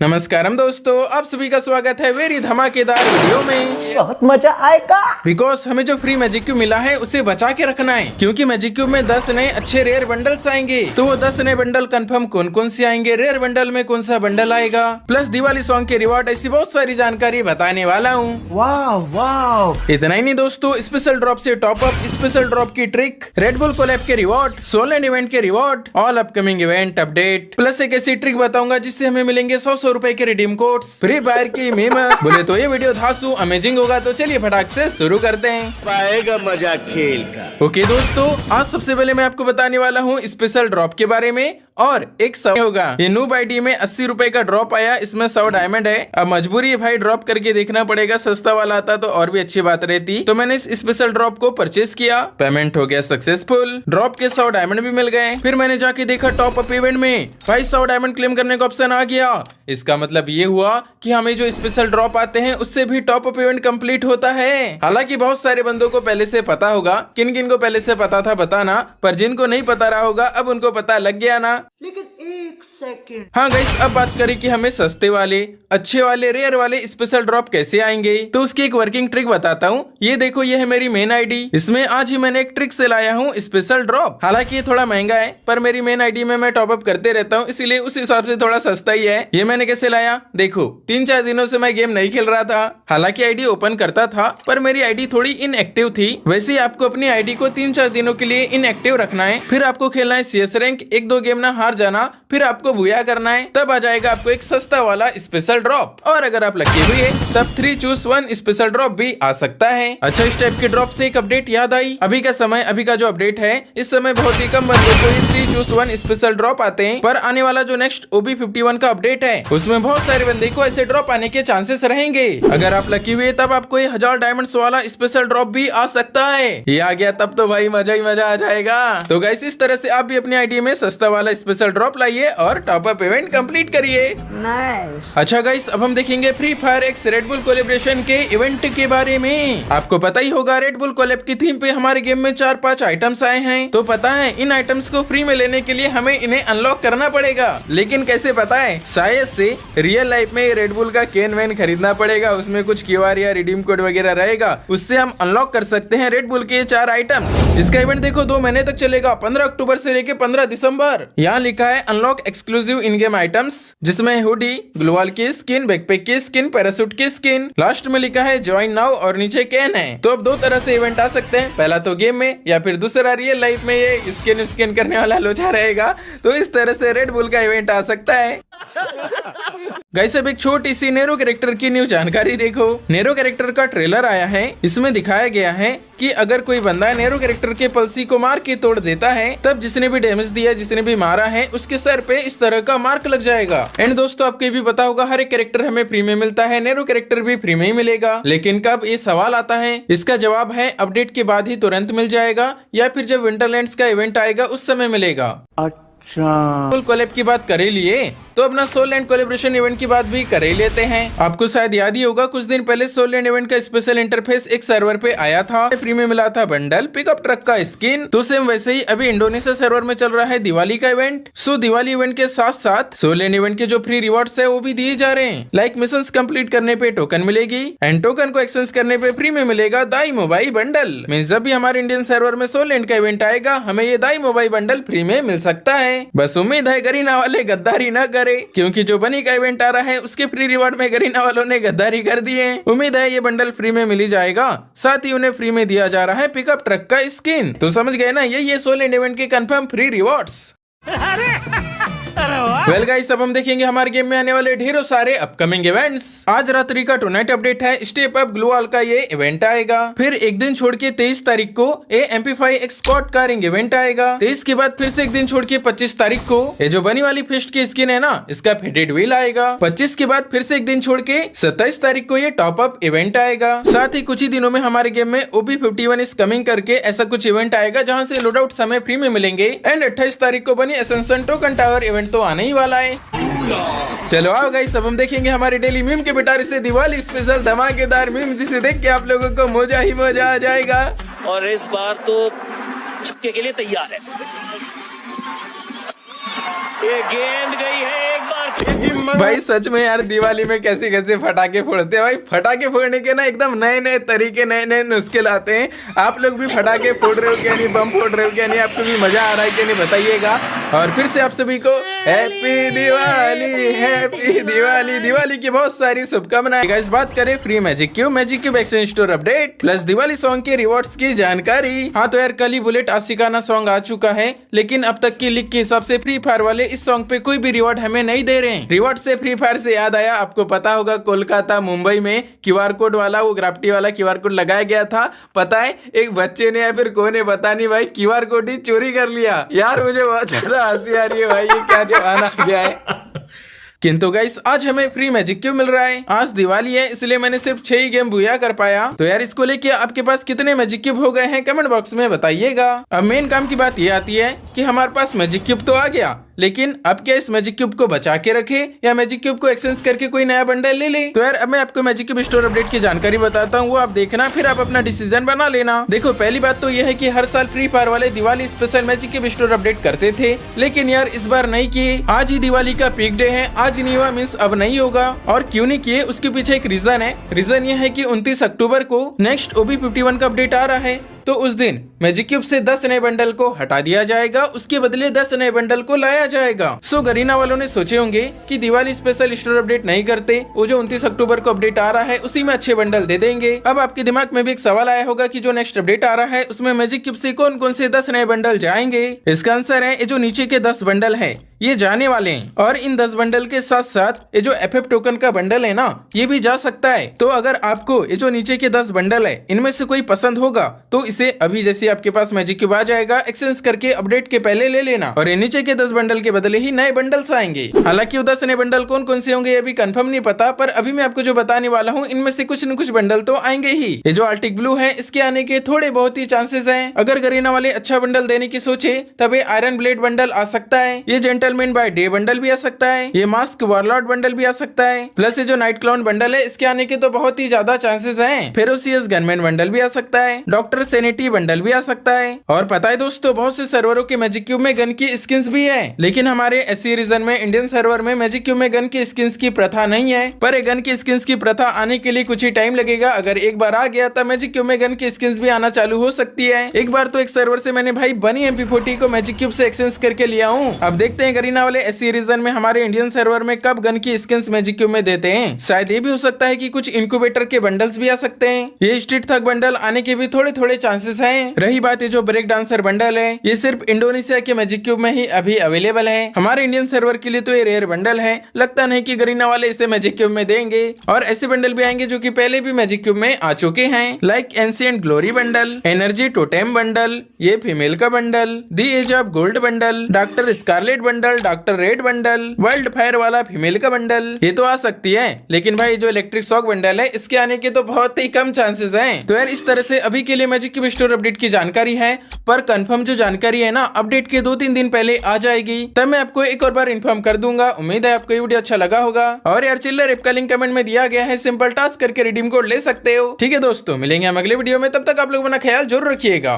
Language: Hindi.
नमस्कारम दोस्तों, आप सभी का स्वागत है मेरी धमाकेदार वीडियो में। बहुत मजा आएगा बिकॉज हमें जो फ्री मैजिक क्यूब मिला है उसे बचा के रखना है, क्योंकि मैजिक क्यूब में 10 नए अच्छे रेयर बंडल्स आएंगे। तो वो 10 नए बंडल कंफर्म कौन कौन से आएंगे, रेयर बंडल में कौन सा बंडल आएगा, प्लस दिवाली सॉन्ग के रिवॉर्ड, ऐसी बहुत सारी जानकारी बताने वाला हूँ। वाह वाह। इतना ही नहीं दोस्तों, स्पेशल ड्रॉप से टॉप अप, स्पेशल ड्रॉप की ट्रिक, रेड बुल कोलैब के रिवॉर्ड, सोलन इवेंट के reward, all upcoming event update, plus एक ऐसी ट्रिक बताऊंगा जिससे हमें मिलेंगे 100 रुपए के रिडीम कोड्स, फ्री फायर की मीम। बोले तो ये वीडियो धांसू अमेजिंग होगा, तो चलिए फटाक से शुरू करते हैं। पाएगा मजा खेल का। ओके दोस्तों, आज सबसे पहले मैं आपको बताने वाला हूँ स्पेशल ड्रॉप के बारे में, और एक समय होगा ये नूब आईडी में 80 रुपए का ड्रॉप आया, इसमें 100 डायमंड है। अब मजबूरी है भाई, ड्रॉप करके देखना पड़ेगा, सस्ता वाला आता तो और भी अच्छी बात रहती। तो मैंने इस स्पेशल ड्रॉप को परचेज किया, पेमेंट हो गया सक्सेसफुल, ड्रॉप के 100 डायमंड भी मिल गए। फिर मैंने जाके देखा टॉप अप इवेंट में भाई 100 डायमंड क्लेम करने का ऑप्शन आ गया। इसका मतलब ये हुआ कि हमें जो स्पेशल ड्रॉप आते हैं उससे भी टॉप अप इवेंट कंप्लीट होता है। हालांकि बहुत सारे बंदों को पहले से पता होगा, किन किन को पहले से पता था बताना, पर जिनको नहीं पता रहा होगा अब उनको पता लग गया ना। लेकिन एक सेकंड, हाँ गाइस, अब बात करें कि हमें सस्ते वाले, अच्छे वाले, रेयर वाले स्पेशल ड्रॉप कैसे आएंगे। तो उसकी एक वर्किंग ट्रिक बताता हूँ। ये देखो, ये है मेरी मेन आईडी, इसमें आज ही मैंने एक ट्रिक से लाया हूँ स्पेशल ड्रॉप। हालांकि ये थोड़ा महंगा है, पर मेरी मेन आईडी में मैं टॉप अप करते रहता हूँ, इसीलिए उस हिसाब से थोड़ा सस्ता ही है। ये मैंने कैसे लाया, देखो 3-4 दिनों से मैं गेम नहीं खेल रहा था। हालांकि आईडी ओपन करता था, पर मेरी आईडी थोड़ी इनएक्टिव थी। वैसे ही आपको अपनी आईडी को 3-4 दिनों के लिए इनएक्टिव रखना है, फिर आपको खेलना है CS रैंक, 1-2 गेम ना हार जाना, फिर आपको भूया करना है, तब आ जाएगा आपको एक सस्ता वाला स्पेशल ड्रॉप। और अगर आप लकी हुए तब 3 चूज 1 स्पेशल ड्रॉप भी आ सकता है। अच्छा, इस टाइप के ड्रॉप से एक अपडेट याद आई। अभी का समय, अभी का जो अपडेट है, इस समय बहुत ही कम बंदों को 3 चूज 1 स्पेशल ड्रॉप आते हैं, पर आने वाला जो नेक्स्ट OB51 का अपडेट है उसमें बहुत सारे बंदे को ऐसे ड्रॉप आने के चांसेस रहेंगे। अगर आप लकी हुए तब आपको 1000 डायमंड्स वाला स्पेशल ड्रॉप भी आ सकता है। ये आ गया तब तो भाई मजा ही मजा आ जाएगा। तो गाइस, इस तरह से आप भी अपनी आईडी में सस्ता वाला स्पेशल ड्रॉप लाइए और टॉप अप इवेंट कंप्लीट करिए। नाइस। अच्छा गाइस, अब हम देखेंगे free fire x red bull collaboration के इवेंट के बारे में। आपको पता ही होगा, रेड बुल कोलैब की थीम पे हमारे गेम में 4-5 आइटम्स आए हैं। तो पता है, इन आइटम्स को फ्री में लेने के लिए हमें इन्हें अनलॉक करना पड़ेगा। लेकिन कैसे पता है, शायद से रियल लाइफ में रेड बुल का केन वैन खरीदना पड़ेगा, उसमें कुछ QR या रिडीम कोड वगैरह रहेगा, उससे हम अनलॉक कर सकते हैं रेड बुल के 4 आइटम्स। इसका इवेंट देखो 2 महीने तक चलेगा, 15 अक्टूबर से लेके 15 दिसंबर। यहाँ लिखा है unlock exclusive in game items, जिसमें हुडी, ग्लोवाल की स्किन, बैकपैक की स्किन, पैरासूट की स्किन, लास्ट में लिखा है ज्वाइन नाउ और नीचे कैन है। तो अब 2 तरह से इवेंट आ सकते हैं, पहला तो गेम में, या फिर दूसरा रियल लाइफ में ये स्किन करने वाला लोचा रहेगा। तो इस तरह से रेड बुल का इवेंट आ सकता है। गाइस, अब एक छोटी सी नेरो कैरेक्टर की न्यू जानकारी देखो। नेरो कैरेक्टर का ट्रेलर आया है, इसमें दिखाया गया है कि अगर कोई बंदा नेरो कैरेक्टर के पल्सी को मार के तोड़ देता है, तब जिसने भी डैमेज दिया, जिसने भी मारा है, उसके सर पे इस तरह का मार्क लग जाएगा। एंड दोस्तों, आपको भी पता होगा, हर एक कैरेक्टर हमें फ्री में मिलता है, नेरो कैरेक्टर भी फ्री में ही मिलेगा। लेकिन कब, ये सवाल आता है। इसका जवाब है अपडेट के बाद ही तुरंत मिल जाएगा, या फिर जब विंटरलैंड्स का इवेंट आएगा उस समय मिलेगा। अच्छा, कोलैब की बात कर ही लिए, तो अपना सोल लैंड कोलैबोरेशन इवेंट की बात भी कर ही लेते हैं। आपको शायद याद ही होगा, कुछ दिन पहले सोल लैंड इवेंट का स्पेशल इंटरफेस एक सर्वर पे आया था, फ्री में मिला था बंडल, पिकअप ट्रक का स्किन। तो सेम वैसे ही अभी इंडोनेशिया सर्वर में चल रहा है दिवाली का इवेंट। सो दिवाली इवेंट के साथ साथ सोल लैंड इवेंट के जो फ्री रिवॉर्ड्स है वो भी दिए जा रहे हैं। लाइक मिशंस कंप्लीट करने पे टोकन मिलेगी, एंड टोकन को एक्सचेंज करने पे फ्री में मिलेगा दाई मोबाइल बंडल। मींस जब भी हमारे इंडियन सर्वर में सोल लैंड का इवेंट आएगा, हमें ये दाई मोबाइल बंडल फ्री में मिल सकता है। बस उम्मीद है गरीना वाले गद्दारी न करे, क्योंकि जो बनी का इवेंट आ रहा है उसके फ्री रिवॉर्ड में गरीना वालों ने गद्दारी कर दी है। उम्मीद है ये बंडल फ्री में मिल ही जाएगा, साथ ही उन्हें फ्री में दिया जा रहा है पिकअप ट्रक का स्किन। तो समझ गए ना, ये सोल लैंड इवेंट के confirm free rewards. Well guys, अब हम देखेंगे हमारे गेम में आने वाले ढेरों सारे अपकमिंग इवेंट्स। आज रात्रि का टुनाइट अपडेट है, स्टेप अप ग्लोवाल का ये इवेंट आएगा। फिर एक दिन छोड़ के 23 तारीख को MP5 स्क्वाड का रिंग इवेंट आएगा। 23 के बाद फिर से एक दिन छोड़ के 25 तारीख को ये जो बनी वाली फिस्ट की स्किन है ना, इसका फेडेड व्हील आएगा। 25 के बाद फिर से एक दिन छोड़ के 27 तारीख को ये टॉप अप इवेंट आएगा। साथ ही कुछ ही दिनों में हमारे गेम में OB51 इज कमिंग करके ऐसा कुछ इवेंट आएगा, जहाँ से लोडआउट हमें फ्री में मिलेंगे। एंड 28 तारीख को बनी एसेंशन टोकन टावर इवेंट तो आने ही वाला है। चलो आओ गाइस, अब हम देखेंगे हमारे डेली मीम के पिटारे से दिवाली स्पेशल धमाकेदार मीम, जिसे देख के आप लोगों को मजा ही मजा आ जाएगा। और इस बार तो छक्के के लिए तैयार है। ये गेंद गई है एक बार फिर भाई सच में यार दिवाली में कैसे कैसे फटाके फोड़ते हैं भाई। फटाके फोड़ने के ना एकदम नए नए तरीके, नए नए नुस्खे लाते हैं। आप लोग भी फटाके फोड़ रहे हो क्या नहीं, बम फोड़ रहे हो क्या नहीं, आपको भी मजा आ रहा है क्या नहीं बताइएगा। और फिर से आप सभी को हैप्पी दिवाली, हैप्पी दिवाली, दिवाली की बहुत सारी शुभकामनाएं। गाइस बात करें free magic cube exchange store update plus Diwali song के रिवॉर्ड्स की जानकारी। हाँ तो यार कल ही बुलेट आशिकाना सॉन्ग आ चुका है, लेकिन अब तक की लीक के हिसाब से फ्री फायर वाले इस सॉन्ग पे कोई भी रिवॉर्ड हमें नहीं दे रहे हैं। रिवॉर्ड से फ्री फायर से याद आया, आपको पता होगा कोलकाता मुंबई में क्यूआर कोड वाला, वो ग्राफिटी वाला क्यूआर कोड लगाया गया था। पता है एक बच्चे ने या फिर कोई ने पता नहीं भाई क्यूआर कोड ही चोरी कर लिया। यार मुझे बहुत ज्यादा हंसी आ रही है भाई, ये क्या जमाना आ गया है। किंतु गाइस आज हमें फ्री मैजिक क्यों मिल रहा है। आज दिवाली है इसलिए मैंने सिर्फ 6 ही गेम बुया कर पाया। तो यार इसको लेके आपके पास कितने मैजिक क्यूब हो गए हैं कमेंट बॉक्स में बताइएगा। अब मेन काम की बात ये आती है कि हमारे पास मैजिक क्यूब तो आ गया, लेकिन अब क्या इस मैजिक क्यूब को बचा के रखे या मैजिक क्यूब को एक्सचेंज करके कोई नया बंडल ले ले। तो यार अब मैं आपको मैजिक क्यूब स्टोर अपडेट की जानकारी बताता हूँ, वो आप देखना फिर आप अपना डिसीजन बना लेना। देखो पहली बात तो यह है कि हर साल फ्री फायर वाले Diwali special magic cube store update करते थे, लेकिन यार इस बार नहीं किए। आज ही दिवाली का पीक डे है, आज नहीं हुआ मीन्स अब नहीं होगा। और क्यों नहीं किए उसके पीछे एक रीजन है। रीजन यह है कि 29 अक्टूबर को नेक्स्ट OB51 का अपडेट आ रहा है, तो उस दिन मैजिक क्यूब से 10 नए बंडल को हटा दिया जाएगा, उसके बदले 10 नए बंडल को लाया जाएगा। सो गरीना वालों ने सोचे होंगे कि दिवाली स्पेशल स्टोर अपडेट नहीं करते, वो जो 29 अक्टूबर को अपडेट आ रहा है उसी में अच्छे बंडल दे देंगे। अब आपके दिमाग में भी एक सवाल आया होगा कि जो नेक्स्ट अपडेट आ रहा है उसमें मैजिक क्यूब से कौन कौन से 10 नए बंडल जाएंगे। इसका आंसर है ये जो नीचे के 10 बंडल है ये जाने वाले हैं, और इन 10 बंडल के साथ साथ ये जो FF टोकन का बंडल है ना ये भी जा सकता है। तो अगर आपको ये जो नीचे के 10 बंडल है इनमें से कोई पसंद होगा तो इसे अभी जैसे आपके पास मैजिक क्यूब आ जाएगा एक्सचेंज करके अपडेट के पहले ले लेना, और ये नीचे के 10 बंडल के बदले ही नए बंडल्स आएंगे। हालांकि वो 10 नए बंडल कौन कौन से होंगे ये भी कंफर्म नहीं पता, पर अभी मैं आपको जो बताने वाला हूँ इनमें से कुछ न कुछ बंडल तो आएंगे ही। ये जो आर्टिक ब्लू है इसके आने के थोड़े बहुत ही चांसेस हैं। अगर गरीना वाले अच्छा बंडल देने की सोचे तब ये आयरन ब्लेड बंडल आ सकता है, ये जेंटलमैन बाय डे बंडल भी आ सकता है, ये मास्क वॉरलॉर्ड बंडल भी आ सकता है, प्लस ये जो नाइट क्लाउन बंडल है इसके आने के तो बहुत ही ज्यादा चांसेस हैं। फेरोसियस गनमैन बंडल भी आ सकता है, डॉक्टर सेनेटी बंडल भी आ सकता है। और पता है दोस्तों बहुत से सर्वरों के मैजिक क्यूब में गन की स्किन्स भी है, लेकिन हमारे एससी रीजन में इंडियन सर्वर में मैजिक क्यूब में गन की स्किन्स की प्रथा नहीं है। पर गन की स्किन्स की प्रथा आने के लिए कुछ ही टाइम लगेगा। अगर एक बार आ गया तब मैजिक क्यूब में गन की स्किन्स भी आना चालू हो सकती है। एक बार तो एक सर्वर से मैंने भाई बनी MP40 को मैजिक क्यूब से एक्सचेंज करके लिया हूँ। अब देखते हैं गरीना वाले एससी रीजन में हमारे इंडियन सर्वर में कब गन की स्किन्स मैजिक क्यूब में देते हैं। शायद ये भी हो सकता है कि कुछ इनक्यूबेटर के बंडल्स भी आ सकते हैं। ये स्ट्रीट थग बंडल आने के भी थोड़े थोड़े चांसेस हैं। रही बात ये जो ब्रेक डांसर बंडल है ये सिर्फ इंडोनेशिया के मैजिक क्यूब में ही अभी अवेलेबल है। हमारे इंडियन सर्वर के लिए तो ये रेयर बंडल है, लगता नहीं कि गरीना वाले इसे मैजिक क्यूब में देंगे। और ऐसे बंडल भी आएंगे जो कि पहले भी मैजिक क्यूब में आ चुके हैं, like ancient glory bundle, energy totem bundle, ये फीमेल का bundle, the age of gold bundle, doctor scarlet bundle, doctor red bundle, wild fire वाला फीमेल का बंडल, ये तो आ सकती है। लेकिन भाई जो इलेक्ट्रिक शॉक बंडल है इसके आने के तो बहुत ही कम चांसेस हैं। तो यार इस तरह से अभी के लिए मैजिक क्यूब स्टोर अपडेट की जानकारी है, पर कंफर्म जो जानकारी है ना अपडेट के 2-3 दिन पहले आ जाएगी, तब मैं आपको एक और बार इन्फॉर्म कर दूंगा। उम्मीद है आपको ये वीडियो अच्छा लगा होगा। और यार चिल्लर ऐप का लिंक कमेंट में दिया गया है, सिंपल टास्क करके रिडीम कोड ले सकते हो। ठीक है दोस्तों मिलेंगे हम अगले वीडियो में, तब तक आप लोग अपना ख्याल जरूर रखिएगा।